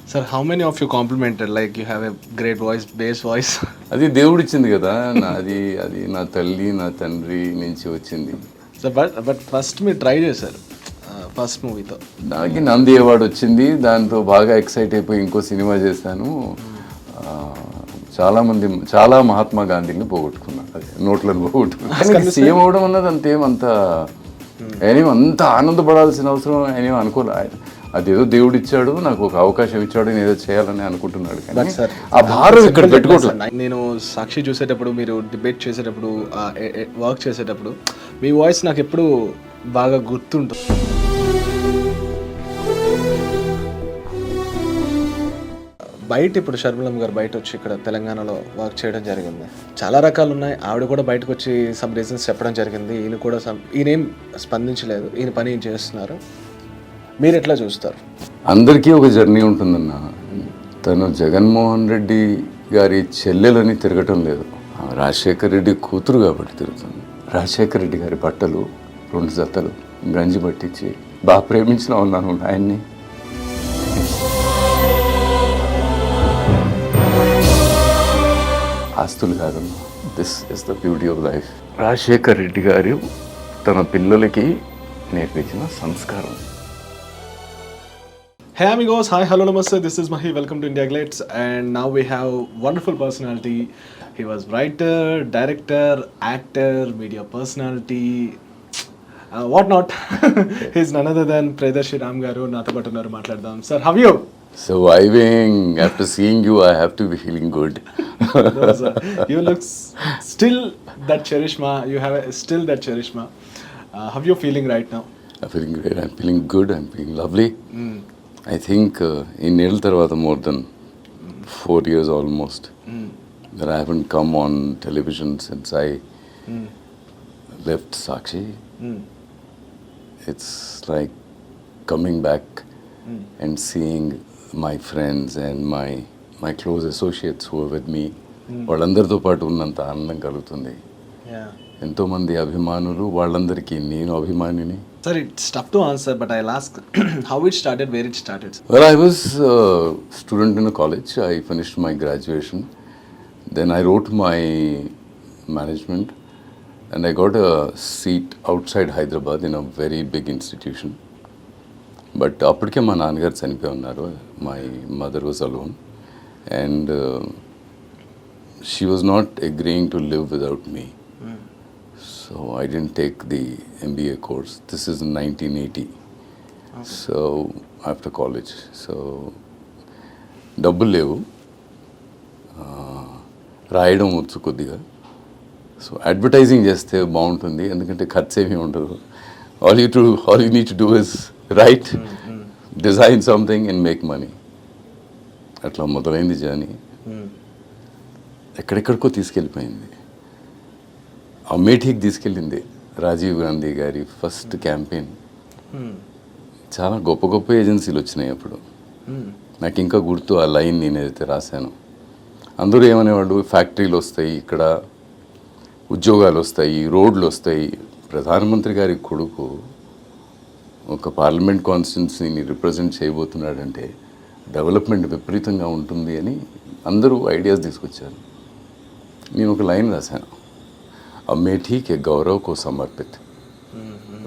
Sir, how many of you complimented? Like you have a great voice, bass voice. అది దేవుడిచ్చింది కదా. అది నా తల్లి నా తండ్రి నుంచి వచ్చింది. So, but first me try చేశారు ఫస్ట్ మూవీతో. నాకు నంది అవార్డు వచ్చింది. దాంతో బాగా ఎక్సైట్ అయిపోయి ఇంకో సినిమా చేశాను. చాలా మహాత్మా గాంధీని పోగొట్టుకున్నాను, అదే నోట్లను పోగొట్టుకున్నాను. సీఎం అవడం అన్నది అంత ఆనందపడాల్సిన అవసరం ఆయన అనుకోలే. అదేదో దేవుడు ఇచ్చాడు, నాకు ఒక అవకాశం ఇచ్చాడు, నేను ఏదో చేయాలని అనుకుంటున్నాడు. కానీ ఆ భారం ఇక్కడ పెట్టుకోవట్లేదు. నేను సాక్షి చూసేటప్పుడు, మీరు డిబేట్ చేసేటప్పుడు, వర్క్ చేసేటప్పుడు మీ వాయిస్ నాకు ఎప్పుడు బాగా గుర్తుంటుంది. బయట ఇప్పుడు షర్మిలమ్మ గారు బయట వచ్చి ఇక్కడ తెలంగాణలో వర్క్ చేయడం జరిగింది. చాలా రకాలు ఉన్నాయి. ఆవిడ కూడా బయటకు వచ్చి సమ్ రీజన్స్ చెప్పడం జరిగింది. ఈయనేం స్పందించలేదు, ఈయన పని ఏం చేస్తున్నారు, మీరు ఎట్లా చూస్తారు? అందరికీ ఒక జర్నీ ఉంటుందన్న. తను జగన్మోహన్ రెడ్డి గారి చెల్లెలని తిరగటం లేదు, రాజశేఖర్ రెడ్డి కూతురు కాబట్టి తిరుగుతుంది. రాజశేఖర్ రెడ్డి గారి బట్టలు 2 జతలు గంజి పట్టించి బాగా ప్రేమించిన ఉన్నాను ఆయన్ని. ఆస్తులు కాదన్నా, this is the beauty of life. Rajasekhar Reddy గారు తన పిల్లలకి నేర్పించిన సంస్కారం. Hey amigos, hi, hello, namaste, this is Mahi, welcome to India Glitz, and now we have wonderful personality. He was writer, director, actor, media personality, what not. He's none other than Priyadarshi Ram garu, nato paatu unnaru maatladam. Sir, how are you? Surviving. After seeing you, I have to be feeling good. No, sir. You look still that charisma, you have still that charisma. How are you feeling right now? I'm feeling great, I'm feeling good, I'm feeling lovely. I think in Nel Tarvata more than 4 years almost that I haven't come on television since I left Sakshi. It's like coming back and seeing my friends and my close associates who are with me. వాళ్ళందరితో పాటు ఉన్నంత ఆనందం కలుగుతుంది. ఎంతోమంది అభిమానులు, వాళ్ళందరికీ నేను అభిమానిని. Sir, it's tough to answer, but I'll ask how it started, where it started. Well, I was a student in a college. I finished my graduation. Then I wrote my management and I got a seat outside Hyderabad in a very big institution. But అప్పటికే మా నాన్నగారు చనిపోయి ఉన్నారు. My mother was alone and she was not agreeing to live without me. So I didn't take the MBA course. This is in 1980. Okay. So after college. So డబ్బులు లేవు, రాయడం వచ్చు కొద్దిగా. సో అడ్వర్టైజింగ్ చేస్తే బాగుంటుంది, ఎందుకంటే ఖర్చు ఏమీ ఉండదు. All you need to do is right, design something and make money. అట్లా మొదలైంది జర్నీ. ఎక్కడెక్కడికో తీసుకెళ్ళిపోయింది. అమేఠీకి తీసుకెళ్ళింది రాజీవ్ గాంధీ గారి ఫస్ట్ క్యాంపెయిన్. చాలా గొప్ప గొప్ప ఏజెన్సీలు వచ్చినాయి అప్పుడు. నాకు ఇంకా గుర్తు ఆ లైన్ నేనైతే రాశాను. అందరూ ఏమనేవాళ్ళు, ఫ్యాక్టరీలు వస్తాయి, ఇక్కడ ఉద్యోగాలు వస్తాయి, రోడ్లు వస్తాయి. ప్రధానమంత్రి గారి కొడుకు ఒక పార్లమెంట్ కాన్స్టిట్యున్సీని రిప్రజెంట్ చేయబోతున్నాడంటే డెవలప్మెంట్ విపరీతంగా ఉంటుంది అని అందరూ ఐడియాస్ తీసుకొచ్చారు. నేను ఒక లైన్ రాశాను, అమేఠీ కే గౌరవ్ కో సమర్పిత్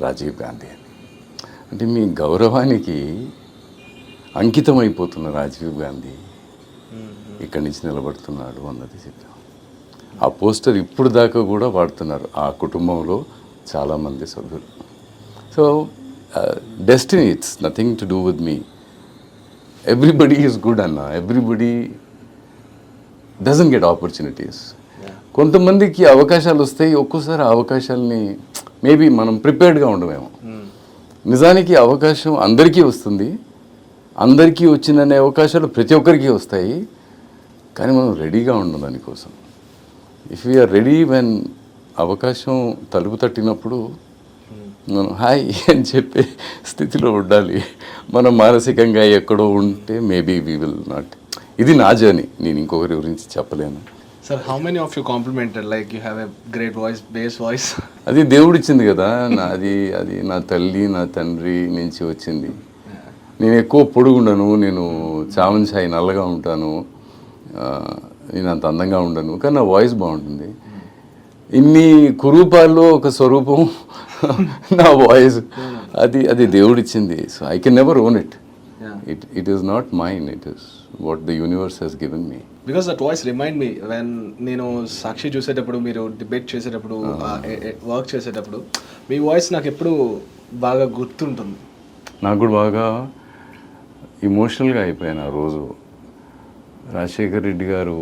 రాజీవ్ గాంధీ అని. అంటే మీ గౌరవానికి అంకితం అయిపోతున్న రాజీవ్ గాంధీ ఇక్కడి నుంచి నిలబడుతున్నాడు అన్నది చెప్పాం. ఆ పోస్టర్ ఇప్పుడు దాకా కూడా వాడుతున్నారు ఆ కుటుంబంలో చాలామంది సభ్యులు. So destiny, it's nothing to do with me. Everybody is good అన్న, ఎవ్రీబడి డజంట్ గెట్ ఆపర్చునిటీస్. కొంతమందికి అవకాశాలు వస్తాయి, ఒక్కోసారి ఆ అవకాశాలని మేబీ మనం ప్రిపేర్డ్గా ఉండమేమో. నిజానికి అవకాశం అందరికీ వస్తుంది, అందరికీ వచ్చిననే అవకాశాలు ప్రతి ఒక్కరికి వస్తాయి, కానీ మనం రెడీగా ఉండం దానికోసం. ఇఫ్ వీఆర్ రెడీ వెన్ అవకాశం తలుపు తట్టినప్పుడు మనం హాయ్ అని చెప్పే స్థితిలో ఉండాలి. మనం మానసికంగా ఎక్కడో ఉంటే మేబీ వీ విల్ నాట్. ఇది నా జర్నీ, నేను ఇంకొకరి గురించి చెప్పలేను. Sir, how many of you complimented? Like you have a great voice, bass voice. అది దేవుడిచ్చింది కదా. అది నా తల్లి నా తండ్రి నుంచి వచ్చింది. నేను ఎక్కువ పొడుగుండను, నేను చామన్ ఛాయ్ నల్లగా ఉంటాను, నేను అంత అందంగా ఉండను, కానీ నా వాయిస్ బాగుంటుంది. ఇన్ని కురూపాల్లో ఒక స్వరూపం నా వాయిస్, అది దేవుడిచ్చింది. So I can never own it. It is not mine, it is what the universe has given me. Because that voice remind me when నేను సాక్షి చూసేటప్పుడు, మీరు డిబేట్ చేసేటప్పుడు, వర్క్ చేసేటప్పుడు మీ వాయిస్ నాకు ఎప్పుడు బాగా గుర్తుంటుంది. నాకు కూడా బాగా ఇమోషనల్గా అయిపోయాను ఆ రోజు. రాజశేఖర్ రెడ్డి గారు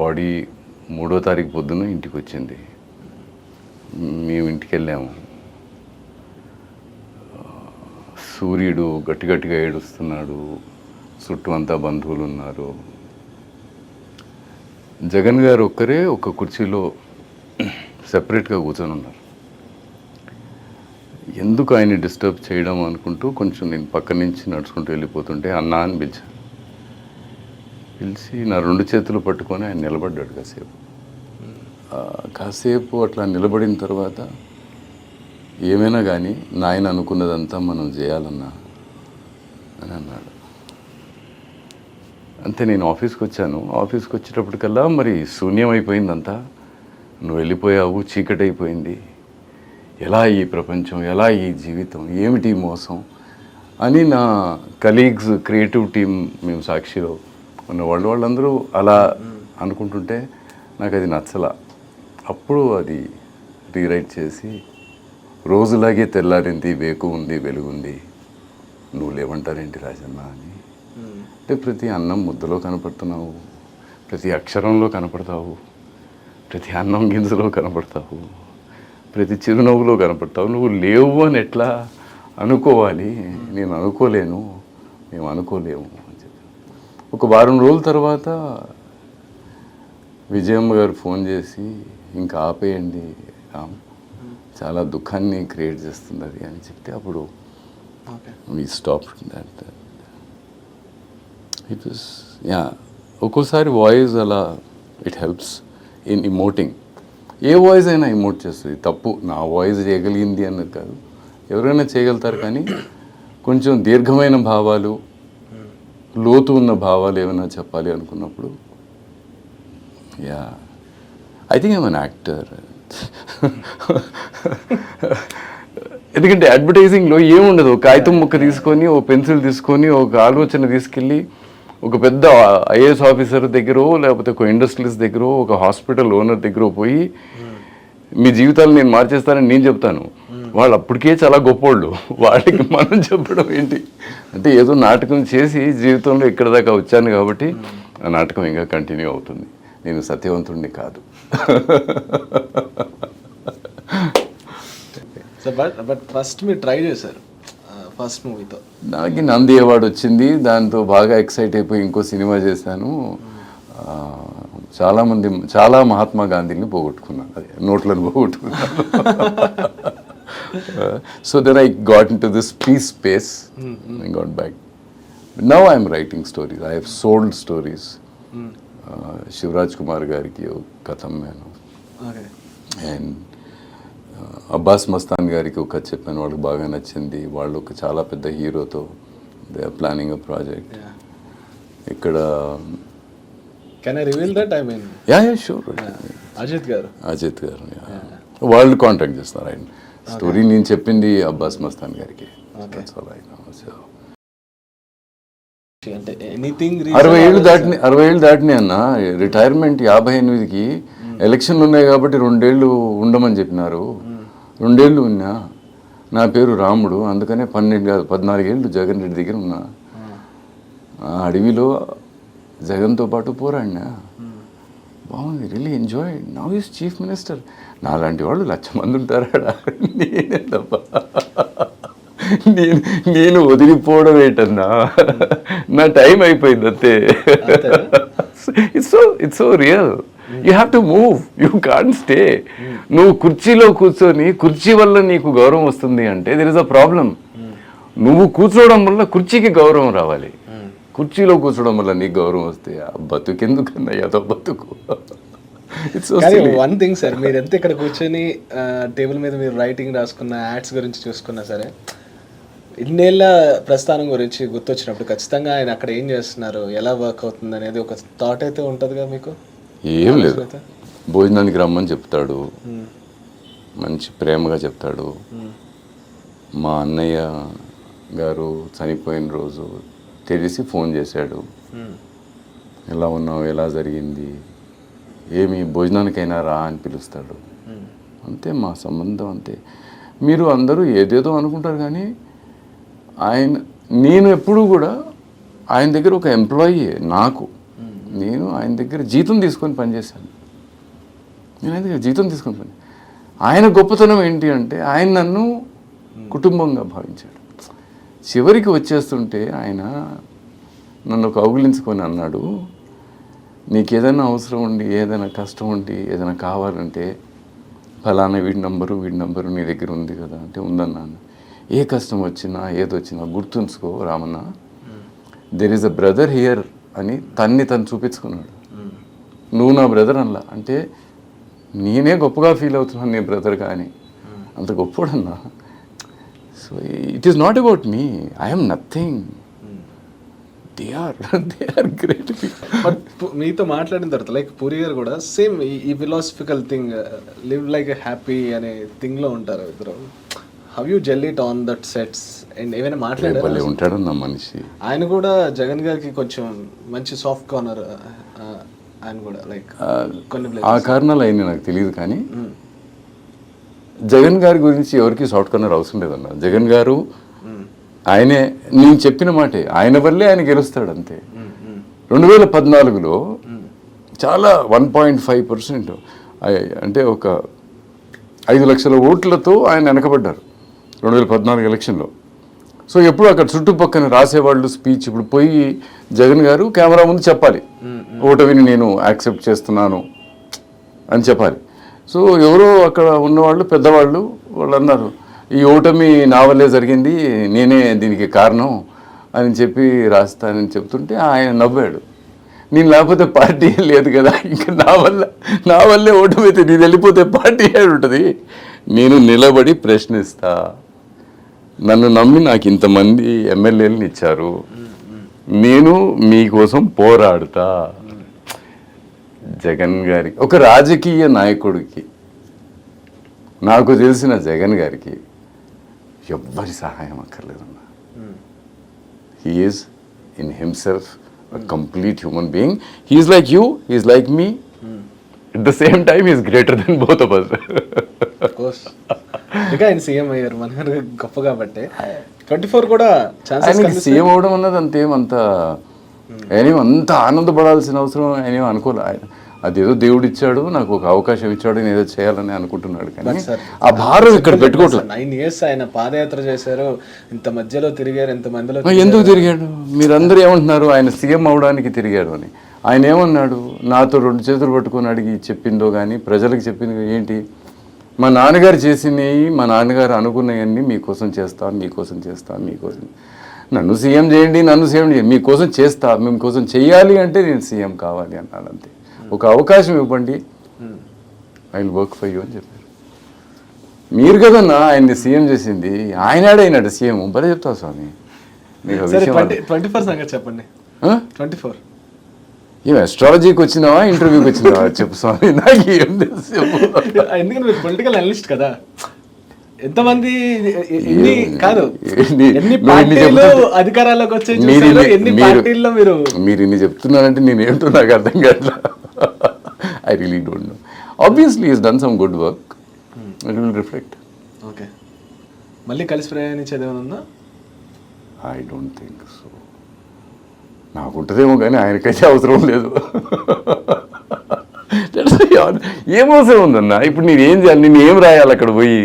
బాడీ 3వ తారీఖు పొద్దున్న ఇంటికి వచ్చింది. మేము ఇంటికి వెళ్ళాము. సూర్యుడు గట్టిగా ఏడుస్తున్నాడు, చుట్టూ అంతా బంధువులు ఉన్నారు. జగన్ గారు ఒక్కరే ఒక కుర్చీలో సెపరేట్గా కూర్చొని ఉన్నారు. ఎందుకు ఆయన్ని డిస్టర్బ్ చేయడం అనుకుంటూ కొంచెం నేను పక్క నుంచి నడుచుకుంటూ వెళ్ళిపోతుంటే అన్నా అని పిలిచాను. పిలిచి నా 2 చేతులు పట్టుకొని ఆయన నిలబడ్డాడు కాసేపు అట్లా నిలబడిన తర్వాత, ఏమైనా కానీ నాయన అనుకున్నదంతా మనం చేయాలన్నా అని అన్నాడు. అంతే. నేను ఆఫీస్కి వచ్చాను. ఆఫీస్కి వచ్చేటప్పటికల్లా మరి శూన్యం అయిపోయిందంతా. నువ్వు వెళ్ళిపోయావు, చీకటి అయిపోయింది, ఎలా ఈ ప్రపంచం, ఎలా ఈ జీవితం, ఏమిటి మోసం అని నా కలీగ్స్, క్రియేటివ్ టీం, మేము సాక్షిలో ఉన్న వాళ్ళందరూ అలా అనుకుంటుంటే నాకు అది నచ్చలా. అప్పుడు అది రీరైట్ చేసి, రోజులాగే తెల్లారింది, వేకు ఉంది, వెలుగుంది, నువ్వు లేవంటారేంటి రాజన్న అని. అంటే ప్రతి అన్నం ముద్దలో కనపడుతున్నావు, ప్రతి అక్షరంలో కనపడతావు, ప్రతి అన్నం గింజలో కనపడతావు, ప్రతి చిరునవ్వులో కనపడతావు. నువ్వు లేవు అని ఎట్లా అనుకోవాలి? నేను అనుకోలేను, మేము అనుకోలేము అని చెప్పి. ఒక వారం రోజుల తర్వాత విజయమ్మ గారు ఫోన్ చేసి, ఇంకా ఆపేయండి రామ్, చాలా దుఃఖాన్ని క్రియేట్ చేస్తుంది అది అని చెప్తే, అప్పుడు we stop that. It was ఒక్కోసారి వాయిస్ అలా it helps in emoting. A voice అయినా ఇమోట్ చేస్తుంది. తప్పు నా వాయిస్ చేయగలిగింది అన్నది కాదు, ఎవరైనా చేయగలుగుతారు. కానీ కొంచెం దీర్ఘమైన భావాలు, లోతు ఉన్న భావాలు ఏమైనా చెప్పాలి అనుకున్నప్పుడు, I think I'm an actor. ఎందుకంటే అడ్వర్టైజింగ్లో ఏముండదు, కాగితం ముక్క తీసుకొని, ఓ పెన్సిల్ తీసుకొని, ఒక ఆలోచన తీసుకెళ్ళి ఒక పెద్ద ఐఏఎస్ ఆఫీసర్ దగ్గర, లేకపోతే ఒక ఇండస్ట్రియలిస్ట్ దగ్గర, ఒక హాస్పిటల్ ఓనర్ దగ్గర పోయి మీ జీవితాలు నేను మార్చేస్తానని నేను చెప్తాను. వాళ్ళు అప్పటికే చాలా గొప్పోళ్ళు, వాళ్ళకి మనం చెప్పడం ఏంటి అంటే, ఏదో నాటకం చేసి జీవితంలో ఇక్కడ దాకా వచ్చాను కాబట్టి ఆ నాటకం ఇంకా కంటిన్యూ అవుతుంది. నేను సత్యవంతుడిని కాదు. బట్ ఫస్ట్ మీరు ట్రై చేశారు ఫస్ట్ మూవీతో. నాకు నంది అవార్డు వచ్చింది, దాంతో బాగా ఎక్సైట్ అయిపోయి ఇంకో సినిమా చేశాను. చాలా మహాత్మా గాంధీని పోగొట్టుకున్నాను, అదే నోట్లను పోగొట్టుకున్నాను. So then I got into this peace space, I got back. Now I'm writing stories, I have sold stories. Shivaraj Kumar గారికి కథం నేను, అండ్ అబ్బాస్ మస్తాన్ గారికి ఒక కథ చెప్పాను, వాళ్ళకి బాగా నచ్చింది. వాళ్ళు ఒక చాలా పెద్ద హీరోతో they are planning a project. ఇక్కడ can I reveal that? I mean sure. Ajith garu వాళ్ళు కాంటాక్ట్ చేస్తారు ఆయన. స్టోరీ నేను చెప్పింది అబ్బాస్ మస్తాన్ గారికి. 60 ఏళ్ళు దాటినాయి అన్న. రిటైర్మెంట్ 58కి, ఎలక్షన్లు ఉన్నాయి కాబట్టి 2 ఏళ్ళు ఉండమని చెప్పినారు. 2 ఏళ్ళు ఉన్నా. నా పేరు రాముడు, అందుకనే 14 ఏళ్ళు జగన్ రెడ్డి దగ్గర ఉన్నా. అడవిలో జగన్తో పాటు పోరాడినా. బాగుంది, really enjoy. Now is chief minister. నాలాంటి వాళ్ళు 1,00,000 మంది ఉంటారా? నేనే తప్ప. నేను వదిలిపోవడం ఏంటన్నా, నా టైం అయిపోయింది అంతే. It's so real. You have to move, you can't stay. నువ్వు కుర్చీలో కూర్చొని కుర్చీ వల్ల నీకు గౌరవం వస్తుంది అంటే దెర్ ఇస్ అ ప్రాబ్లం. నువ్వు కూర్చోవడం వల్ల కుర్చీకి గౌరవం రావాలి. కుర్చీలో కూర్చోవడం వల్ల నీకు గౌరవం వస్తే ఆ బతుకెందుకన్నా, ఏదో బతుకు. వన్ థింగ్ సార్, మీరు ఎంత ఇక్కడ కూర్చొని టేబుల్ మీద మీరు రైటింగ్ రాసుకున్న, యాడ్స్ గురించి చూసుకున్నా సరే, ఇన్నేళ్ళ ప్రస్థానం గురించి గుర్తొచ్చినప్పుడు ఖచ్చితంగా ఆయన అక్కడ ఏం చేస్తున్నారు, ఎలా వర్క్ అవుతుంది అనేది ఒక థాట్ అయితే ఉంటుందిగా మీకు? ఏం లేదు, భోజనానికి రమ్మని చెప్తాడు, మంచి ప్రేమగా చెప్తాడు. మా అన్నయ్య గారు చనిపోయిన రోజు తెలిసి ఫోన్ చేశాడు, ఎలా ఉన్నావు, ఎలా జరిగింది, ఏమి భోజనానికైనా రా అని పిలుస్తాడు. అంతే మా సంబంధం, అంతే. మీరు అందరూ ఏదేదో అనుకుంటారు కానీ నేను ఎప్పుడూ కూడా ఆయన దగ్గర ఒక ఎంప్లాయీ. నేను ఆయన దగ్గర జీతం తీసుకొని పనిచేశాను. నేను ఆయన దగ్గర జీతం తీసుకొని పని. ఆయన గొప్పతనం ఏంటి అంటే ఆయన నన్ను కుటుంబంగా భావించాడు. చివరికి వచ్చేస్తుంటే ఆయన నన్ను కౌగిలించుకొని అన్నాడు, నీకు ఏదైనా అవసరం ఉండి, ఏదైనా కష్టం ఉండి, ఏదైనా కావాలంటే ఫలానా వీడి నంబరు నీ దగ్గర ఉంది కదా అంటే ఉందన్నాను. ఏ కష్టం వచ్చినా ఏదొచ్చినా గుర్తుంచుకో Ramanna, there is a brother here అని తను చూపించుకున్నాడు. నువ్వు నా బ్రదర్ అనలా, అంటే నేనే గొప్పగా ఫీల్ అవుతున్నాను నీ బ్రదర్ కానీ, అంత గొప్పడన్నా. So it is not about me, I'm nothing, they are great. But మీతో మాట్లాడిన తర్వాత లైక్ పూరి గారు కూడా సేమ్ ఈ philosophical thing, live like a happy అనే థింగ్లో ఉంటారు ఇద్దరు. How you gel it on that sets and ఏమైనా మాట్లాడారు? ఉంటాడన్న మనిషి. ఆయన కూడా జగన్ గారికి కొంచెం మంచి సాఫ్ట్ కార్నర్, ఆయన కూడా లైక్ కొన్ని ఆ కారణాలు అయినా నాకు తెలియదు కానీ జగన్ గారి గురించి ఎవరికి సాఫ్ట్ కార్నర్ అవసరం లేదన్న. జగన్ గారు ఆయనే, నేను చెప్పిన మాటే, ఆయన వల్లే ఆయన గెలుస్తాడు అంతే. 2014లో చాలా 1.5%, అంటే ఒక 5 లక్షల ఓట్లతో ఆయన వెనకబడ్డారు 2014 ఎలక్షన్లో. సో ఎప్పుడు అక్కడ చుట్టుపక్కన రాసేవాళ్ళు స్పీచ్ ఇప్పుడు పోయి జగన్ గారు కెమెరా ముందు చెప్పాలి, ఓటమిని నేను యాక్సెప్ట్ చేస్తున్నాను అని చెప్పాలి. సో ఎవరో అక్కడ ఉన్నవాళ్ళు పెద్దవాళ్ళు వాళ్ళు అన్నారు, ఈ ఓటమి నా వల్లే జరిగింది, నేనే దీనికి కారణం అని చెప్పి రాస్తానని చెప్తుంటే ఆయన నవ్వాడు. నేను లేకపోతే పార్టీ లేదు కదా, ఇంకా నా వల్లే ఓటమి అయితే నీది వెళ్ళిపోతే పార్టీ ఉంటుంది. నేను నిలబడి ప్రశ్నిస్తా, నన్ను నమ్మి నాకు ఇంతమంది ఎమ్మెల్యేలను ఇచ్చారు, నేను మీకోసం పోరాడుతా. జగన్ గారికి, ఒక రాజకీయ నాయకుడికి, నాకు తెలిసిన జగన్ గారికి ఎవ్వరి సహాయం అక్కర్లేదన్నా. He is in himself a complete human being. He is like you, he is like me. At the same time, he is greater than both of us. Of course. ఇక ఆయన సీఎం అయ్యారు మన గొప్ప కాబట్టి 24 కూడా ఛాన్సెస్. సీఎం అవడం అన్నది అంత అంత ఆనందపడాల్సిన అవసరం ఆయన అనుకోలే. ఆయన అదేదో దేవుడు ఇచ్చాడు, నాకు ఒక అవకాశం ఇచ్చాడు, నేను ఏదో చేయాలని అనుకుంటున్నాడు కానీ ఆ భారం ఇక్కడ పెట్టుకోవట్లేదు. 9 years ఆయన పాదయాత్ర చేశారు, ఇంత మధ్యలో తిరిగారు, ఇంత మందిలో ఎందుకు తిరిగాడు? మీరందరూ ఏమంటున్నారు ఆయన సీఎం అవడానికి తిరిగాడు అని. ఆయన ఏమన్నాడు, నాతో 2 చేతులు పట్టుకొని అడిగి చెప్పిందో కానీ ప్రజలకు చెప్పింది ఏంటి, మా నాన్నగారు చేసినవి, మా నాన్నగారు అనుకున్నవన్నీ మీకోసం చేస్తాను, మీకోసం చేస్తాను, మీకోసం నన్ను సీఎం చేయండి, నన్ను సీఎం చేయండి, మీకోసం చేస్తా, మీకోసం చెయ్యాలి అంటే నేను సీఎం కావాలి అన్నాడు అంతే. ఒక అవకాశం ఇవ్వండి, I will work for you అని చెప్పారు. మీరు కదన్నా ఆయన్ని సీఎం చేసింది, ఆయనాడైనాడు సీఎం. భలే చెప్తావు స్వామి. 24 సంగతి చెప్పండి. 24 ఏం అస్ట్రాలజీకి వచ్చినావా, ఇంటర్వ్యూకి వచ్చినావా చెప్పు స్వామి, నాకు ఏం తెలుసు. ఎందుకంటే మీరు పొలిటికల్ అనలిస్ట్ కదా, ఎంతమంది ఎన్ని కాదు ఎన్ని పార్టీలు అధికారాల్లోకి వచ్చే ఎన్ని పార్టీల్లో మీరు ఇన్ని చెప్తున్నారంటే నేనేంటో నాకు అర్థం కాదు. I really don't know. Obviously is done some good work, it will reflect. Okay, మళ్ళీ కలిసి ప్రయాణించేది ఏమైనా ఉందా? I don't think so. నాకుంటుందేమో కానీ ఆయనకైతే అవసరం లేదు. ఏం అవసరం ఉందన్నా? ఇప్పుడు నేనేం చేయాలి, నేను ఏం రాయాలి అక్కడ పోయి?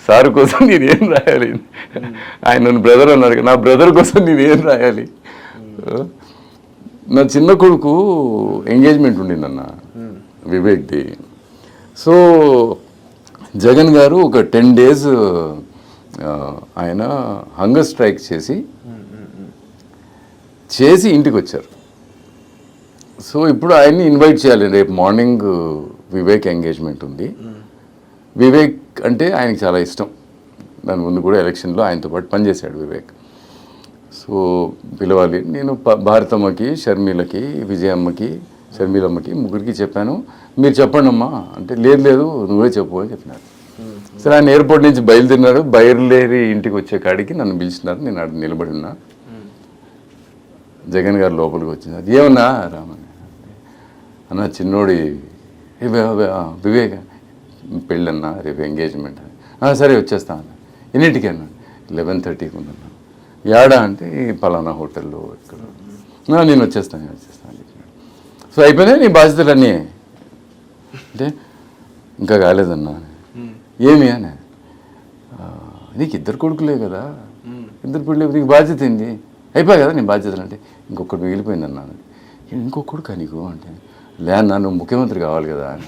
సార్ కోసం నేనేం రాయాలి? ఆయన నన్ను బ్రదర్ అన్నాడు, నా బ్రదర్ కోసం నేనేం రాయాలి? నా చిన్న కొడుకు ఎంగేజ్మెంట్ ఉండిందన్న వివేక్ది. సో జగన్ గారు ఒక 10 days ఆయన హంగర్ స్ట్రైక్ చేసి ఇంటికి వచ్చారు. సో ఇప్పుడు ఆయన్ని ఇన్వైట్ చేయాలి, రేపు మార్నింగ్ వివేక్ ఎంగేజ్మెంట్ ఉంది. వివేక్ అంటే ఆయనకి చాలా ఇష్టం, దాని ముందు కూడా ఎలక్షన్లో ఆయనతో పాటు పనిచేశాడు వివేక్. సో పిలవాలి, నేను భారతమ్మకి, షర్మిలకి, విజయమ్మకి, షర్మిలమ్మకి ముగ్గురికి చెప్పాను, మీరు చెప్పండి అమ్మా అంటే లేదు నువ్వే చెప్పు అని చెప్పినారు. సరే ఆయన ఎయిర్పోర్ట్ నుంచి బయలుదేరి ఇంటికి వచ్చే కాడికి నన్ను పిలిచినారు. నేను అక్కడ నిలబడి ఉన్నా. జగన్ గారు లోపలికి వచ్చినారు. ఏమన్నా రామని అన్న చిన్నోడి వివేక్ పెళ్ళన్నా రేపు ఎంగేజ్మెంట్ అని. సరే వచ్చేస్తా అన్న. ఎన్నింటికి అన్నా? 11:30కి ఉన్నాను. యాడా అంటే పలానా హోటల్లో ఇక్కడ. నేను వచ్చేస్తాను అని చెప్పినాడు. సో అయిపోయినాయి నీ బాధ్యతలన్నీ అంటే ఇంకా కాలేదన్నా. ఏమి అని, నీకు 2 కొడుకులే కదా, 2 పిల్లలు, నీకు బాధ్యత ఏంది? అయిపోయాయి కదా నీ బాధ్యతలు అంటే. ఇంకొకటి మిగిలిపోయింది అన్నాను. ఇంకొక కొడుకు నీకు అంటే, లేనా నువ్వు ముఖ్యమంత్రి కావాలి కదా అని.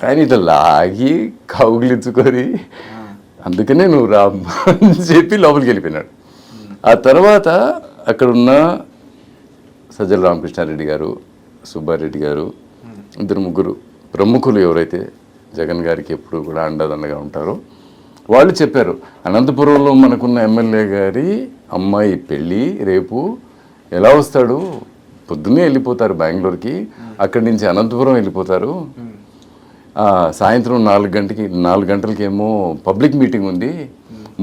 కానీ ఇట్లా లాగి కౌగిలించుకొని అందుకనే నువ్వు రా అని చెప్పి లోపలికి వెళ్ళిపోయినాడు. ఆ తర్వాత అక్కడున్న సజ్జల రామకృష్ణారెడ్డి గారు, సుబ్బారెడ్డి గారు, 2-3 ప్రముఖులు ఎవరైతే జగన్ గారికి ఎప్పుడు కూడా అండదండగా ఉంటారో వాళ్ళు చెప్పారు, అనంతపురంలో మనకున్న ఎమ్మెల్యే గారి అమ్మాయి పెళ్ళి రేపు ఎలా వస్తాడు, పొద్దున్నే వెళ్ళిపోతారు బెంగళూరుకి, అక్కడి నుంచి అనంతపురం వెళ్ళిపోతారు, సాయంత్రం 4 గంటలకేమో పబ్లిక్ మీటింగ్ ఉంది,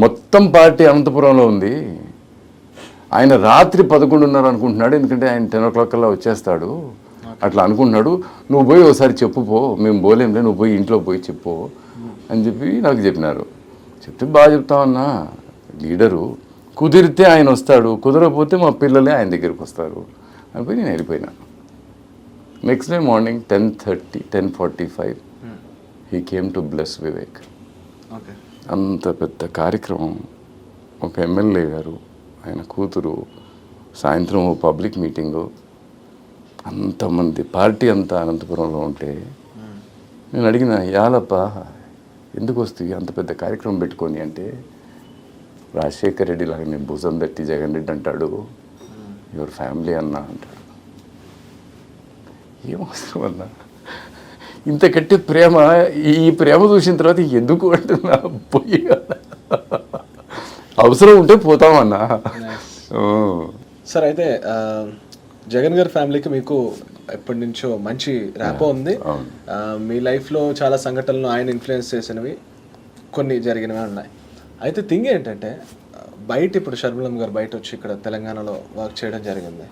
మొత్తం పార్టీ అనంతపురంలో ఉంది, ఆయన రాత్రి 11:30 అనుకుంటున్నాడు, ఎందుకంటే ఆయన 10 o'clock కల్లా వచ్చేస్తాడు అట్లా అనుకుంటున్నాడు, నువ్వు పోయి ఒకసారి చెప్పుపో, మేము పోలేంలే, నువ్వు పోయి ఇంట్లో పోయి చెప్పు అని చెప్పి నాకు చెప్పినారు. చెప్తే బాగా చెప్తామన్నా, లీడరు కుదిరితే ఆయన వస్తాడు, కుదరకపోతే మా పిల్లలే ఆయన దగ్గరికి వస్తారు అని పోయి నేను వెళ్ళిపోయినా. Next day morning 10:45 he came to bless Vivek. అంత పెద్ద కార్యక్రమం, ఒక ఎమ్మెల్యే గారు, ఆయన కూతురు, సాయంత్రం పబ్లిక్ మీటింగు, అంతమంది పార్టీ అంతా అనంతపురంలో ఉంటే నేను అడిగిన, యాలప్ప ఎందుకు వస్తుంది అంత పెద్ద కార్యక్రమం పెట్టుకొని అంటే, రాజశేఖర్ రెడ్డి లాగా నేను భుజం తట్టి జగన్ రెడ్డి అంటాడు, యువర్ ఫ్యామిలీ అన్న అంటాడు. ఏమవసరం అన్నా, ఇంత కట్టి ప్రేమ, ఈ ప్రేమ చూసిన తర్వాత ఎందుకు అంటున్నా, పోయి అవసరం ఉంటే పోతామన్నా. సార్ అయితే జగన్ గారి ఫ్యామిలీకి మీకు ఎప్పటి నుంచో మంచి ర్యాపో ఉంది. మీ లైఫ్లో చాలా సంఘటనలు ఆయన ఇన్ఫ్లుయెన్స్ చేసినవి కొన్ని జరిగినవి ఉన్నాయి. అయితే థింగ్ ఏంటంటే, బయట ఇప్పుడు షర్మిలమ్మ గారు బయట వచ్చి ఇక్కడ తెలంగాణలో వర్క్ చేయడం జరిగింది.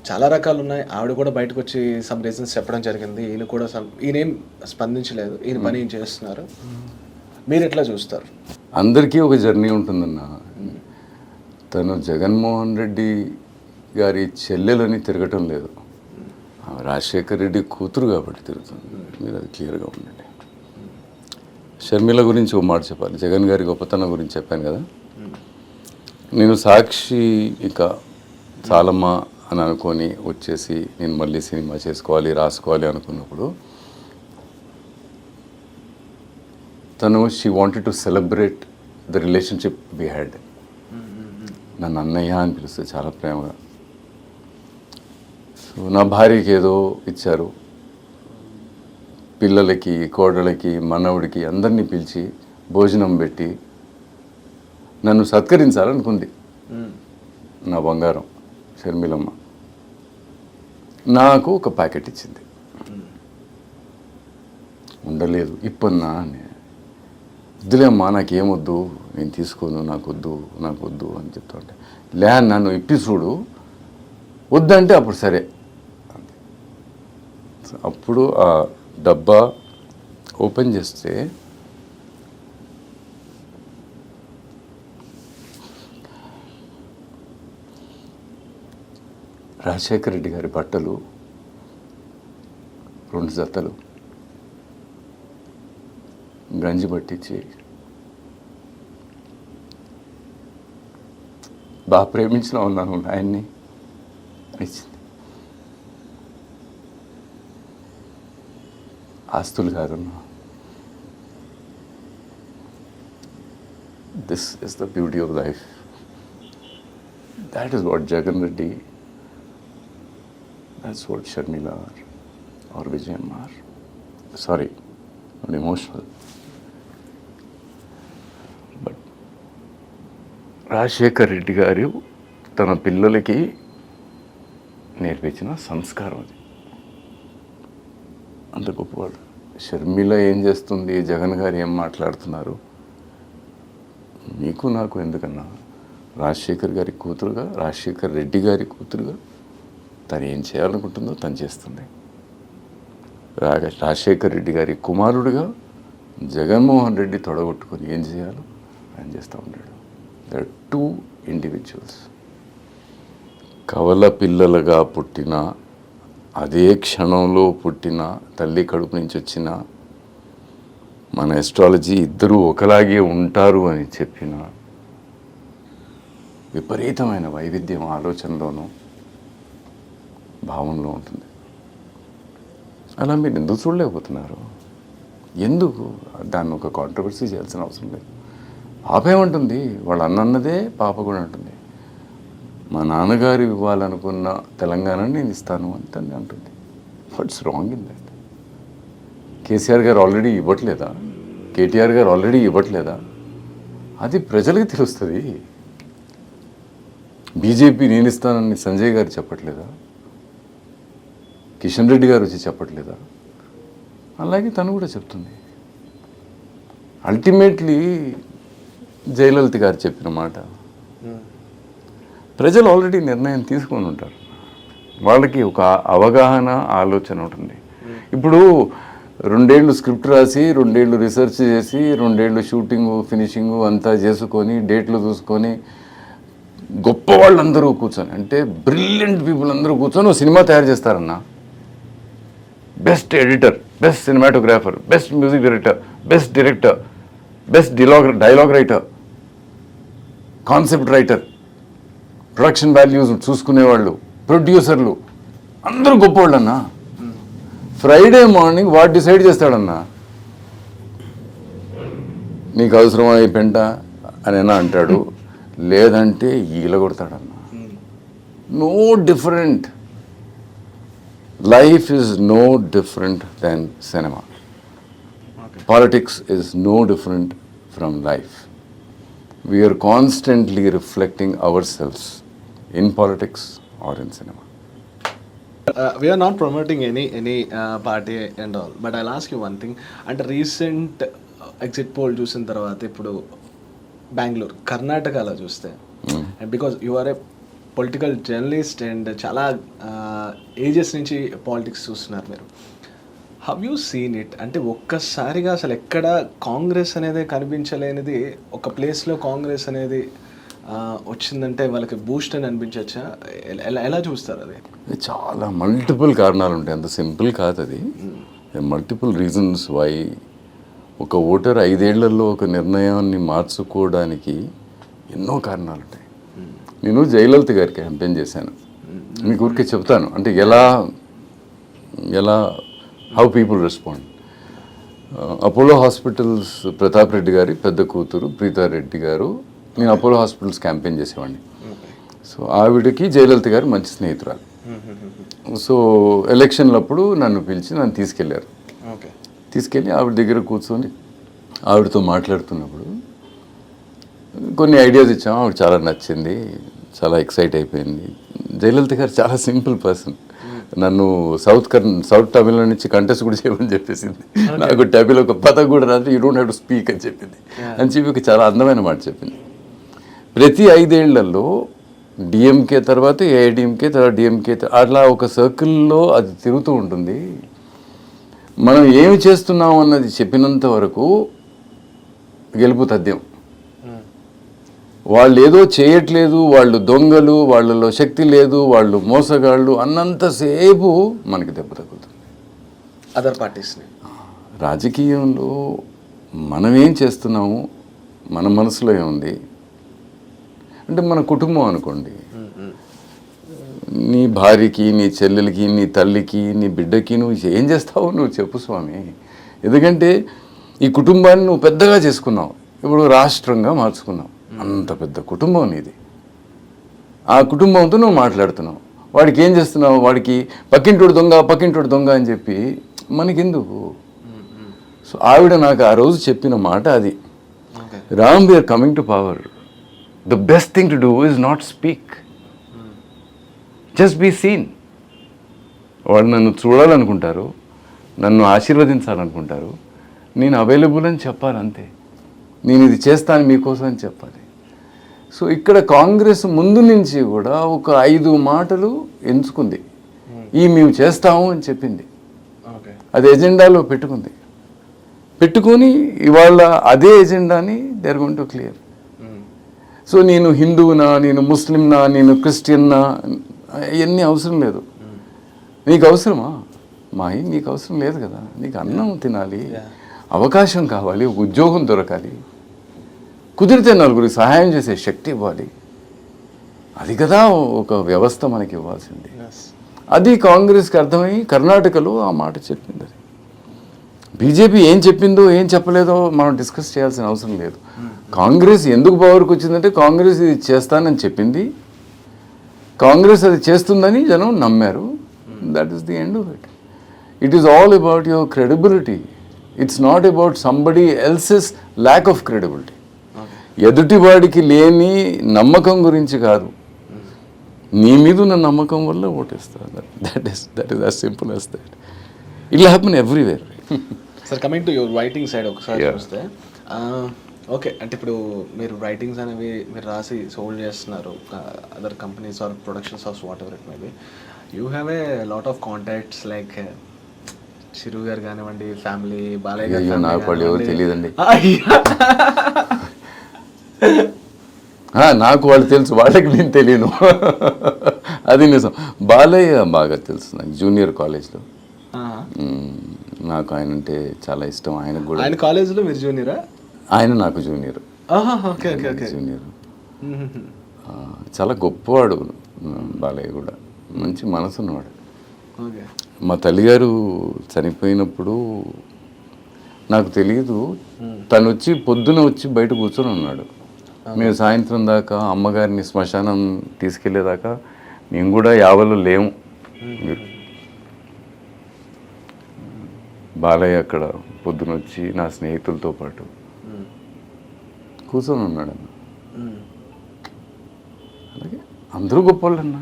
చాలా రకాలు ఉన్నాయి. ఆవిడ కూడా బయటకు వచ్చి సమ్ రీజన్స్ చెప్పడం జరిగింది. ఈయన కూడా ఈయనేం స్పందించలేదు, ఈయన పని ఏం చేస్తున్నారు. మీరు ఎట్లా చూస్తారు? అందరికీ ఒక జర్నీ ఉంటుందన్న. తను జగన్మోహన్ రెడ్డి గారి చెల్లెలని తిరగటం లేదు, రాజశేఖర్ రెడ్డి కూతురు కాబట్టి తిరుగుతుంది. మీరు అది క్లియర్గా ఉండండి. షర్మిల గురించి ఒక మాట చెప్పాలి. జగన్ గారి గొప్పతనం గురించి చెప్పాను కదా, నేను సాక్షి ఇక చాలమ్మా అని అనుకొని వచ్చేసి నేను మళ్ళీ సినిమా చేసుకోవాలి, రాసుకోవాలి అనుకున్నప్పుడు తను she wanted to celebrate the relationship we had. నన్ను అన్నయ్య అని పిలుస్తుంది చాలా ప్రేమగా. సో నా భార్యకి ఏదో ఇచ్చారు, పిల్లలకి, కోడలకి, మనవుడికి అందరినీ పిలిచి భోజనం పెట్టి నన్ను సత్కరించాలనుకుంది నా బంగారం షర్మిలమ్మ. నాకు ఒక ప్యాకెట్ ఇచ్చింది, ఉండలేదు. ఇప్పన్నా అని, వద్దులేమ్మా నాకేమొద్దు, నేను తీసుకోను, నాకు వద్దు అని చెప్తుంటే, లే నన్ను ఇప్పి చూడు, వద్దంటే అప్పుడు సరే. అప్పుడు ఆ డబ్బా ఓపెన్ చేస్తే రాజశేఖర్ రెడ్డి గారి బట్టలు 2 జతలు గంజి పట్టించి, బాగా ప్రేమించిన ఉన్నాను ఆయన్ని ఇచ్చింది. ఆస్తులు కాదన్నా. This is the beauty of life. That is what Jagan Reddy, that's what Sharmila or Vijayam are. Sorry, I'm emotional. Rajasekhar Reddy గారు తన పిల్లలకి నేర్పించిన సంస్కారం అది. అంత గొప్పవాడు. షర్మిల ఏం చేస్తుంది, జగన్ గారు ఏం మాట్లాడుతున్నారు, నీకు నాకు ఎందుకన్నా, రాజశేఖర్ గారి కూతురుగా, రాజశేఖర్ రెడ్డి గారి కూతురుగా తను ఏం చేయాలనుకుంటుందో తను చేస్తుంది. రాజశేఖర్ రెడ్డి గారి కుమారుడుగా జగన్మోహన్ రెడ్డి తొడగొట్టుకొని ఏం చేయాలో ఆయన చేస్తూ ఉన్నాడు. There are two individuals. కవల పిల్లలుగా పుట్టిన, అదే క్షణంలో పుట్టిన, తల్లి కడుపు నుంచి వచ్చిన మన ఎస్ట్రాలజీ ఇద్దరూ ఒకలాగే ఉంటారు అని చెప్పిన విపరీతమైన వైవిధ్యం ఆలోచనలోనూ భావంలో ఉంటుంది. అలా మీరు ఎందుకు చూడలేకపోతున్నారు? ఎందుకు దాన్ని ఒక కాంట్రవర్సీ చేయాల్సిన అవసరం లేదు. పాప ఏమంటుంది, వాళ్ళ అన్నదే పాప కూడా అంటుంది, మా నాన్నగారు ఇవ్వాలనుకున్న తెలంగాణని నేను ఇస్తాను అని తను అంటుంది. What's wrong in that? KCR గారు ఆల్రెడీ ఇవ్వట్లేదా? కేటీఆర్ గారు ఆల్రెడీ ఇవ్వట్లేదా? అది ప్రజలకు తెలుస్తుంది. బీజేపీ నేను ఇస్తానని సంజయ్ గారు చెప్పట్లేదా? కిషన్ రెడ్డి గారు వచ్చి చెప్పట్లేదా? అలాగే తను కూడా చెప్తుంది. అల్టిమేట్లీ జయలలిత గారు చెప్పిన మాట ప్రజలు ఆల్రెడీ నిర్ణయం తీసుకొని ఉంటారు. వాళ్ళకి ఒక అవగాహన, ఆలోచన ఉంటుంది. ఇప్పుడు 2 ఏళ్ళు స్క్రిప్ట్ రాసి, 2 ఏళ్ళు రీసెర్చ్ చేసి, 2 ఏళ్ళు షూటింగు ఫినిషింగు అంతా చేసుకొని, డేట్లు చూసుకొని, గొప్ప వాళ్ళందరూ కూర్చొని, అంటే బ్రిలియంట్ పీపుల్ అందరూ కూర్చొని సినిమా తయారు చేస్తారన్న. Best editor, best cinematographer, best music director, best director, best dialogue writer, concept writer, production values చూసుకునేవాళ్ళు, ప్రొడ్యూసర్లు అందరూ గొప్పవాళ్ళు అన్నా. ఫ్రైడే మార్నింగ్ వాడు డిసైడ్ చేస్తాడన్నా, నీకు అవసరమా ఈ పెంట అని అంటాడు, లేదంటే ఈల కొడతాడన్నా. No different. Life is no different than cinema. Okay. Politics is no different from life. We are constantly reflecting ourselves in politics or in cinema. We are not promoting any party and all, but I'll ask you one thing. And recent exit poll చూసిన తర్వాత ఇప్పుడు బెంగళూరు, కర్ణాటకలో చూస్తే, and because you are a political journalist and చాలా ages నుంచి politics చూస్తున్నారు మీరు, have you seen it? అంటే ఒక్కసారిగా అసలు ఎక్కడ కాంగ్రెస్ అనేది కనిపించలేనిది ఒక ప్లేస్లో కాంగ్రెస్ అనేది వచ్చిందంటే వాళ్ళకి బూస్ట్ అని అనిపించచ్చా? ఎలా చూస్తారు అది? చాలా మల్టిపుల్ కారణాలు ఉంటాయి, అంత సింపుల్ కాదు అది. మల్టిపుల్ రీజన్స్ వై ఒక ఓటర్ 5 ఏళ్లలో ఒక నిర్ణయాన్ని మార్చుకోవడానికి ఎన్నో కారణాలు ఉంటాయి. నేను జయలలిత గారి క్యాంపెయిన్ చేశాను. మీకు ఊరికే చెప్తాను, అంటే ఎలా how people respond. Apollo hospitals Pratap Reddy గారి పెద్ద కూతురు ప్రీతారెడ్డి గారు, నేను అపోలో హాస్పిటల్స్ క్యాంపెయిన్ చేసేవాడిని. సో ఆవిడకి జయలలిత గారు మంచి స్నేహితురాలు. సో ఎలక్షన్లప్పుడు నన్ను పిలిచి నన్ను తీసుకెళ్ళి ఆవిడ దగ్గర కూర్చొని ఆవిడతో మాట్లాడుతున్నప్పుడు కొన్ని ఐడియాస్ ఇచ్చాము. ఆవిడ చాలా నచ్చింది, చాలా ఎక్సైట్ అయిపోయింది. జయలలిత గారు చాలా సింపుల్ పర్సన్. నన్ను సౌత్ తమిళ నుంచి కంటెస్ట్ కూడా చేయమని చెప్పేసింది. నాకు తమిళ ఒక పద కూడా రాదు, you don't have to speak అని చెప్పింది. అని చెప్పి ఒక చాలా అందమైన మాట చెప్పింది. ప్రతి 5 ఏళ్లలో డిఎంకే తర్వాత ఏఐడిఎంకే తర్వాత డిఎంకే అట్లా ఒక సర్కిల్లో అది తిరుగుతూ ఉంటుంది. మనం ఏమి చేస్తున్నాం అన్నది చెప్పినంత వరకు గెలుపు తథ్యం. వాళ్ళు ఏదో చేయట్లేదు, వాళ్ళు దొంగలు, వాళ్ళలో శక్తి లేదు, వాళ్ళు మోసగాళ్ళు అన్నంతసేపు మనకి దెబ్బ తగ్గుతుంది. అదర్ పార్టీస్ని రాజకీయంలో మనం ఏం చేస్తున్నాము, మన మనసులో ఏముంది అంటే, మన కుటుంబం అనుకోండి, నీ భార్యకి, నీ చెల్లెలకి, నీ తల్లికి, నీ బిడ్డకి నువ్వు ఏం చేస్తావు నువ్వు చెప్పు స్వామి. ఎందుకంటే ఈ కుటుంబాన్ని నువ్వు పెద్దగా చేసుకున్నావు, ఇప్పుడు రాష్ట్రంగా మార్చుకున్నావు. అంత పెద్ద కుటుంబం నీది. ఆ కుటుంబంతో నువ్వు మాట్లాడుతున్నావు, వాడికి ఏం చేస్తున్నావు, వాడికి పక్కింటోడు దొంగ అని చెప్పి మనకెందుకు? సో ఆవిడ నాకు ఆ రోజు చెప్పిన మాట అది. Ram, we're coming to power. The best thing to do is not speak, just be seen. వాళ్ళు నన్ను చూడాలనుకుంటారు, నన్ను ఆశీర్వదించాలనుకుంటారు, నేను అవైలబుల్ అని చెప్పాలి అంతే. నేను ఇది చేస్తాను మీకోసం అని చెప్పాలి. సో ఇక్కడ కాంగ్రెస్ ముందు నుంచి కూడా ఒక 5 మాటలు ఎంచుకుంది. ఈ మేము చేస్తాము అని చెప్పింది, అది ఎజెండాలో పెట్టుకొని ఇవాళ అదే ఎజెండాని they are going to clear. So నేను హిందువునా, నేను ముస్లింనా, నేను క్రిస్టియన్నా, ఇవన్నీ అవసరం లేదు. నీకు అవసరమా నీకు అవసరం లేదు కదా. నీకు అన్నం తినాలి, అవకాశం కావాలి, ఒక ఉద్యోగం దొరకాలి, కుదిరితే నలుగురికి సహాయం చేసే శక్తి ఇవ్వాలి. అది కదా ఒక వ్యవస్థ మనకి ఇవ్వాల్సింది. అది కాంగ్రెస్కి అర్థమై కర్ణాటకలో ఆ మాట చెప్పింది. అది బీజేపీ ఏం చెప్పిందో ఏం చెప్పలేదో మనం డిస్కస్ చేయాల్సిన అవసరం లేదు. కాంగ్రెస్ ఎందుకు పవర్కి వచ్చిందంటే కాంగ్రెస్ ఇది చేస్తానని చెప్పింది, కాంగ్రెస్ అది చేస్తుందని జనం నమ్మారు. That is the end of it. It is all about your credibility. It's not about somebody else's lack of credibility. ఎదుటివాడికి లేని నమ్మకం గురించి కాదు, నీ మీద ఉన్న నమ్మకం వల్ల ఓటేస్తారు. That is as simple as that. It happen everywhere. Sir, coming to your writing side ఒకసారి చూస్తే, ఓకే అంటే ఇప్పుడు మీరు రైటింగ్స్ అనేవి మీరు రాసి సోల్డ్ చేస్తున్నారు other companies or productions of whatever it may be. You have a lot of contacts like Chiru garu కానివ్వండి, ఫ్యామిలీ, బాలయ్య గారు. నాకు వాళ్ళు ఎవరు తెలియదండి. నాకు వాళ్ళు తెలుసు, వాళ్ళకి నేను తెలియను. అది నిజం. బాలయ్య బాగా తెలుసు నాకు, జూనియర్ కాలేజ్లో. నాకు ఆయన అంటే చాలా ఇష్టం. ఆయనకు కూడా. ఆయన కాలేజ్లో మీరు జూనియరా? ఆయన నాకు జూనియర్. జూనియర్. చాలా గొప్పవాడు బాలయ్య కూడా, మంచి మనసు ఉన్నవాడు. మా తల్లిగారు చనిపోయినప్పుడు నాకు తెలియదు, తను వచ్చి పొద్దున వచ్చి బయట కూర్చొని ఉన్నాడు. మేము సాయంత్రం దాకా అమ్మగారిని శ్మశానం తీసుకెళ్లేదాకా మేము కూడా యావలో లేము. బాలయ్య అక్కడ పొద్దున వచ్చి నా స్నేహితులతో పాటు కూర్చొని ఉన్నాడు అన్న. అలాగే అందరూ గొప్పవాళ్ళన్నా,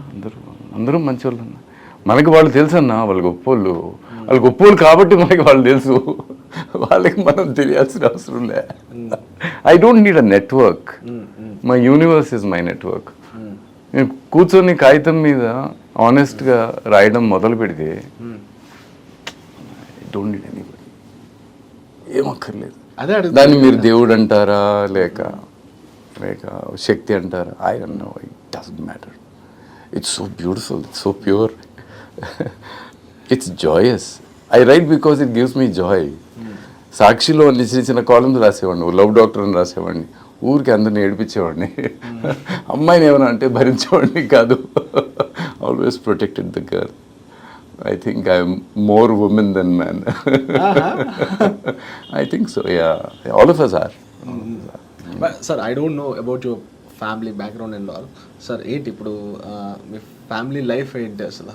అందరూ మంచివాళ్ళు అన్న. మనకి వాళ్ళు తెలుసు అన్న, వాళ్ళు గొప్పోళ్ళు కాబట్టి మనకి వాళ్ళు తెలుసు. వాళ్ళకి మనం తెలియాల్సిన అవసరం లే. I don't need a network. My universe is my network. నేను కూర్చొని కాగితం మీద ఆనెస్ట్గా రాయడం మొదలు పెడితే ఐ డోంట్ నీడ్ ఎనీబడి. ఏమక్కర్లేదు. దాన్ని మీరు దేవుడు అంటారా లేక శక్తి అంటారా, I don't know. It doesn't matter. It's so beautiful, it's so pure. It's Joyce. I right because it gives me Joy. సాక్షిలో చిన్న చిన్న కాలమ్స్ రాసేవాడిని, లవ్ డాక్టర్ అని రాసేవాడిని, ఊరికి అందరిని ఏడిపించేవాడిని. అమ్మాయిని ఏమైనా అంటే భరించేవాడిని కాదు. Always protected the girl. I think I'm more woman than man. I think so, yeah. All of us are. But sir, I don't know about your family background and all. Sir, ఏంటి ఇప్పుడు మీ family life ఏంటి అసలు?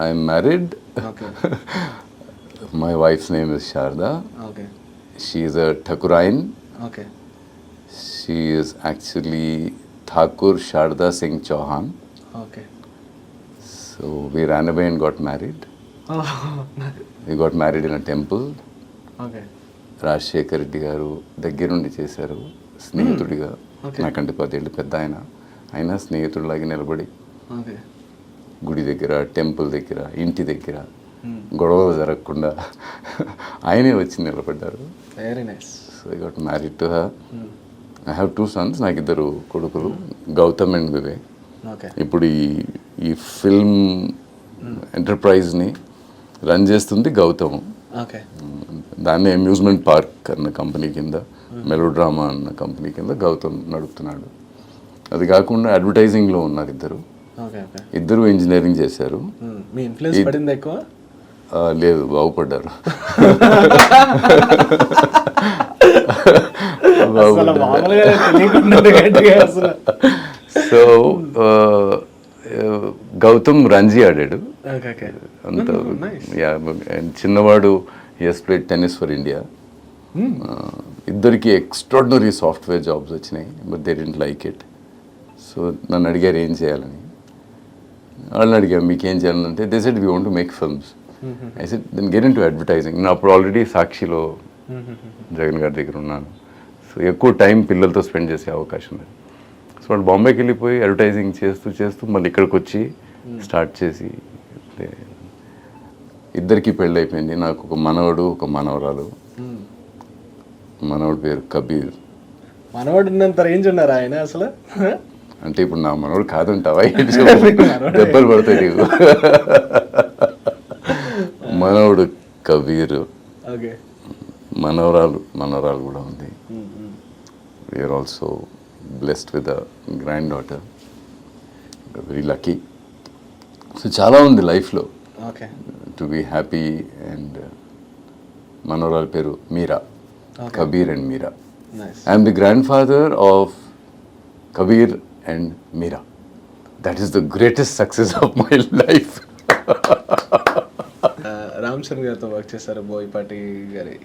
I'm married. Okay. My wife's name is Sharda. Okay. She is a Thakurain. Okay. She is actually Thakur Sharda Singh Chauhan. Okay. So we ran away and got married. Oh. We got married in a temple. Okay. Rajasekhar Reddy గారు దగ్గరుండి చేశారు స్నేహితుడిగా. నాకంటే 10 ఏళ్ళు పెద్ద ఆయన. అయినా స్నేహితుడిలాగా నిలబడి గుడి దగ్గర, టెంపుల్ దగ్గర, ఇంటి దగ్గర గొడవలు జరగకుండా ఆయనే వచ్చి నిలబడ్డారు. Very nice. So I got married to her. I have 2 sons. నాకు 2 కొడుకులు, గౌతమ్ అండ్ వివేక్. ఇప్పుడు ఈ ఫిల్మ్ ఎంటర్ప్రైజ్ని రన్ చేస్తుంది గౌతమ్. దాన్ని అమ్యూజ్మెంట్ పార్క్ అన్న కంపెనీ కింద, మెలోడ్రామా అన్న కంపెనీ కింద గౌతమ్ నడుపుతున్నాడు. అది కాకుండా అడ్వర్టైజింగ్లో ఉన్నారు ఇద్దరు ఇంజనీరింగ్ చేశారు. లేదు, బాగుపడ్డారు. సో గౌతమ్ రంజీ ఆడాడు అంత. చిన్నవాడు he has played tennis for India. ఇద్దరికి ఎక్స్ట్రాడినరీ సాఫ్ట్వేర్ జాబ్స్ వచ్చినాయి, but they didn't like it. So నన్ను అడిగారు ఏం చేయాలని. వాళ్ళని అడిగారు మీకేం చేయాలంటే they said we want to make films. I said then get into advertising. నేను అప్పుడు ఆల్రెడీ సాక్షిలో జగన్ గారి దగ్గర ఉన్నాను. సో ఎక్కువ టైం పిల్లలతో స్పెండ్ చేసే అవకాశం లేదు. సో వాళ్ళు బాంబేకి వెళ్ళిపోయి అడ్వర్టైజింగ్ చేస్తూ చేస్తూ మళ్ళీ ఇక్కడికి వచ్చి స్టార్ట్ చేసి ఇద్దరికి పెళ్ళి అయిపోయింది. నాకు ఒక మనవడు ఒక మనవరాలు. మనవడి పేరు కబీర్. మనవాడు ఉన్నంత రేంజ్ ఉన్నారు ఆయన అసలు. అంటే ఇప్పుడు నా మనవడు కాదంటావా? దెబ్బలు పడతాయి నీకు. మనవడు కబీర్, మనవరాలు కూడా ఉంది. We're also blessed with a granddaughter, very lucky. So చాలా ఉంది లైఫ్లో టు బీ హ్యాపీ. అండ్ మనవరాలు పేరు Meera, Kabir and Meera. I'm the grandfather of Kabir and Meera. That is the greatest success of my life. Ram Charan గారితో వర్క్ చేశారు, బోయపాటి గారి.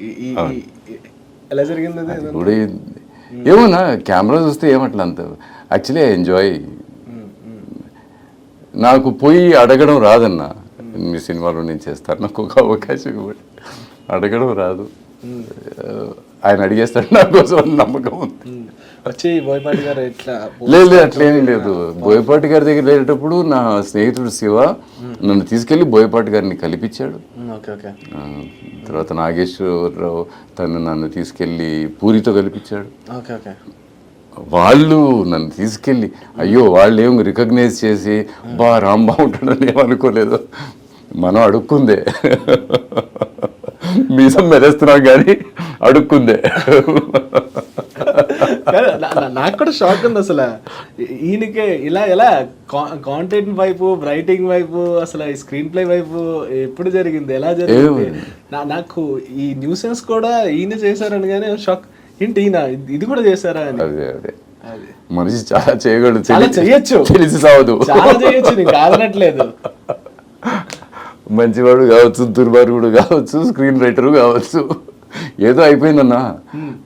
ఎలా జరిగింది అది? కూడా ఏమోనా కెమెరా చూస్తే ఏమట్లా అంత యాక్చువల్లీ ఐ ఎంజాయ్. నాకు పోయి అడగడం రాదన్నా, మీ సినిమాలో నేను చేస్తాను నాకు ఒక అవకాశం ఇవ్వండి. అడగడం రాదు, ఆయన అడిగేస్తాడు నా కోసం నమ్మకం ఉంది. వచ్చి బోయపాటి గారు ఎట్లా? లేదు అట్లేమీ లేదు. బోయపాటి గారి దగ్గర వెళ్ళేటప్పుడు నా స్నేహితుడు శివ నన్ను తీసుకెళ్లి బోయపాటి గారిని కల్పించాడు. తర్వాత నాగేశ్వరరావు తను నన్ను తీసుకెళ్లి పూరితో కల్పించాడు. వాళ్ళు నన్ను తీసుకెళ్ళి అయ్యో వాళ్ళు ఏం రికగ్నైజ్ చేసి బా రామ్ బాగుంటాడని ఏమనుకోలేదు. మనం అడుక్కుందే, మీసం మెరేస్తున్నాం కానీ అడుక్కుందే. నాకు కూడా షాక్ ఉంది అసలు. ఈయనకే ఇలా ఎలా కాంటెంట్ వైపు, రైటింగ్ వైపు, అసలు ఈ స్క్రీన్ ప్లే వైపు ఎప్పుడు జరిగింది, ఎలా జరిగింది? నాకు ఈ న్యూసెన్స్ కూడా ఈయన చేశారని కానీ షాక్. ఏంటి ఈయన ఇది కూడా చేశారా అని. అదే మనిషి చాలా చేయగలడు, చాలా చేయొచ్చు, తెలిసి సావదు, చాలా చేయొచ్చు, నీకు కాదనట్లేదు. మంచివాడు కావచ్చు, దుర్మార్గుడు కావచ్చు, స్క్రీన్ రైటర్ కావచ్చు, ఏదో అయిపోయిందన్నా.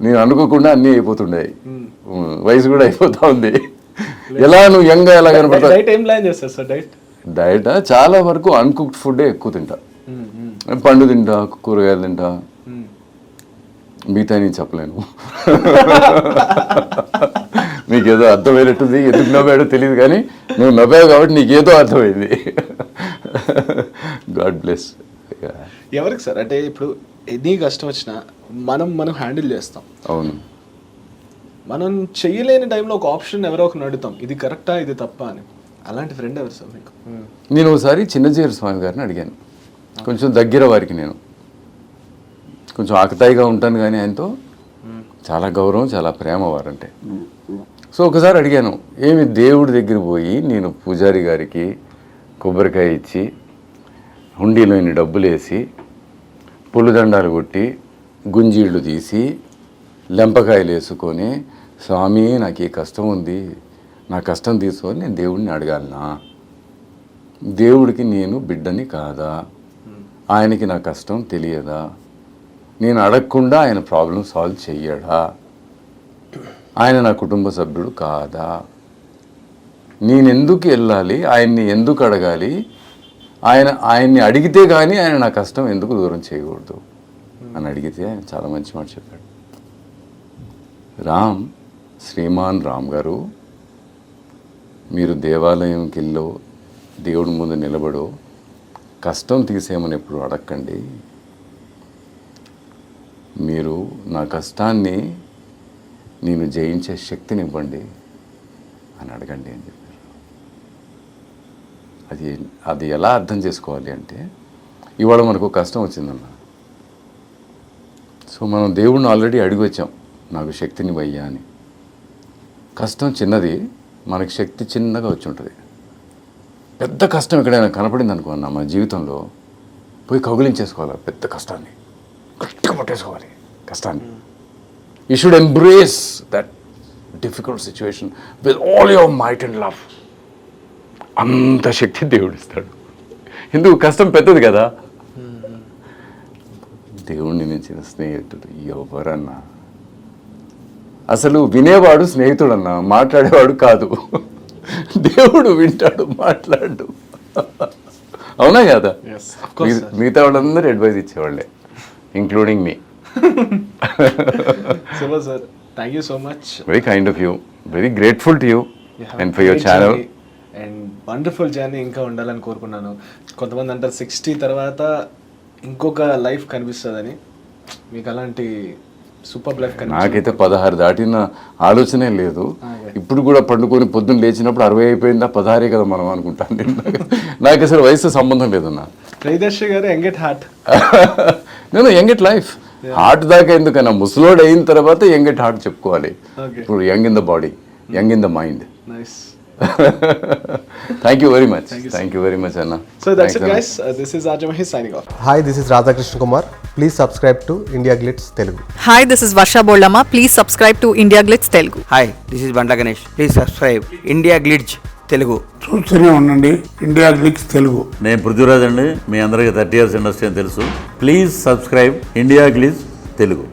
నేను అనుకోకుండా అన్నీ అయిపోతుండే, వయసు కూడా అయిపోతా ఉంది. ఎలా నువ్వు యంగ్ ఎలా కనపడతావు? డైట్ చాలా వరకు అన్కుక్డ్ ఫుడ్ ఎక్కువ తింటా. పండు తింటా, కూరగాయలు తింటా, మిగతా నేను చెప్పలేను. నీకేదో అర్థమైనట్టుంది, ఎందుకు నవ్వాడో తెలియదు కానీ నువ్వు నవ్వావు కాబట్టి నీకేదో అర్థమైంది. God bless. ఎవరికి సార్ అంటే ఇప్పుడు ఎన్ని కష్టం వచ్చినా మనం హ్యాండిల్ చేస్తాం. అవును, మనం చెయ్యలేని టైంలో ఒక ఆప్షన్ ఎవరో ఒకరిని అడుగుతాం, ఇది కరెక్టా ఇది తప్ప అని. అలాంటి ఫ్రెండ్ ఎవరు సార్ మీకు? నేను ఒకసారి చిన్నజీర స్వామి గారిని అడిగాను. కొంచెం దగ్గర వారికి నేను కొంచెం ఆకతాయిగా ఉంటాను కానీ ఆయనతో చాలా గౌరవం, చాలా ప్రేమ వారంటే. సో ఒకసారి అడిగాను, ఏమి దేవుడి దగ్గర పోయి నేను పూజారి గారికి కొబ్బరికాయ ఇచ్చి హుండీలో ఇన్ని డబ్బులు వేసి పుల్లుదండాలు కొట్టి గుంజీళ్ళు తీసి లెంపకాయలు వేసుకొని స్వామి నాకు ఈ కష్టం ఉంది, నా కష్టం తీసుకొని నేను దేవుడిని అడగాలనా? దేవుడికి నేను బిడ్డని కాదా? ఆయనకి నా కష్టం తెలియదా? నేను అడగకుండా ఆయన ప్రాబ్లం సాల్వ్ చెయ్యడా? ఆయన నా కుటుంబ సభ్యుడు కాదా? నేను ఎందుకు వెళ్ళాలి? ఆయన్ని ఎందుకు అడగాలి? ఆయన్ని అడిగితే కానీ ఆయన నా కష్టం ఎందుకు దూరం చేయకూడదు అని అడిగితే ఆయన చాలా మంచి మాట చెప్పాడు. శ్రీమాన్ రామ్ గారు, మీరు దేవాలయంకి వెళ్ళో దేవుడి ముందు నిలబడో కష్టం తీసేయమని ఎప్పుడు అడగండి. మీరు నా కష్టాన్ని నేను జయించే శక్తిని ఇవ్వండి అని అడగండి అని చెప్పారు. అది ఎలా అర్థం చేసుకోవాలి అంటే, ఇవాళ మనకు కష్టం వచ్చిందన్న, సో మనం దేవుడిని ఆల్రెడీ అడిగి వచ్చాం, నాకు శక్తిని వయ్యా అని. కష్టం చిన్నది, మనకి శక్తి చిన్నగా వచ్చి ఉంటుంది. పెద్ద కష్టం ఎక్కడైనా కనపడింది అనుకున్నా మన జీవితంలో, పోయి కౌగిలించేసుకోవాలి పెద్ద కష్టాన్ని, గట్టిగా పట్టేసుకోవాలి కష్టాన్ని. You should embrace that difficult situation with all your might and love. అంత శక్తి దేవుడు ఇస్తాడు. ఎందుకు? కష్టం పెద్దది కదా. దేవుణ్ణి మించిన స్నేహితుడు ఎవరన్నా? అసలు వినేవాడు స్నేహితుడన్నా, మాట్లాడేవాడు కాదు. దేవుడు వింటాడు, మాట్లాడు. అవునా కదా? Yes, of course, sir. మిగతా వాళ్ళందరూ అడ్వైస్ ఇచ్చేవాళ్ళే, including me. Super, sir. Thank you so much. Very kind of you, very grateful to you You have and a for your great channel. journey and wonderful journey ఇంకా ఉండాలని కోరుకున్నాను. కొంతమంది అంటారు 60 తర్వాత ఇంకొక లైఫ్ కనిపిస్తుందని. మీకు అలాంటి సూపర్ లైఫ్ నాకైతే 16 దాటిన ఆలోచనే లేదు. ఇప్పుడు కూడా పండుకొని పొద్దున్న లేచినప్పుడు 60 అయిపోయిందా, 16 కదా మనం అనుకుంటాను. నాకు అసలు వయసు సంబంధం లేదన్నా. ప్రియదర్శి గారు యంగ్ ఎట్ హార్ట్. నేను యంగ్ ఎట్ లైఫ్. హార్ట్ దాకా ఎందుకన్నా, ముసలోడ్ అయిన తర్వాత యంగ్ ఎట్ హార్ట్ చెప్పుకోవాలి. Okay. ఇప్పుడు young in the body, young in the mind. Nice. Thank you very much. Thank you very much అన్న. So that's it, guys. This is Ajamahi signing off. Hi, this is Radhakrishna Kumar. Please subscribe to India Glitz Telugu. Hi, this is Varsha Boldama. Please subscribe to India Glitz Telugu. Hi this is Bandla Ganesh. Please subscribe India Glitz Telugu. చూస్తూనే ఉండండి India Glitz Telugu. నేను పృథ్వీరాజ్ అండి. మీ అందరికీ 30 years industry అని తెలుసు. Please subscribe India Glitz Telugu.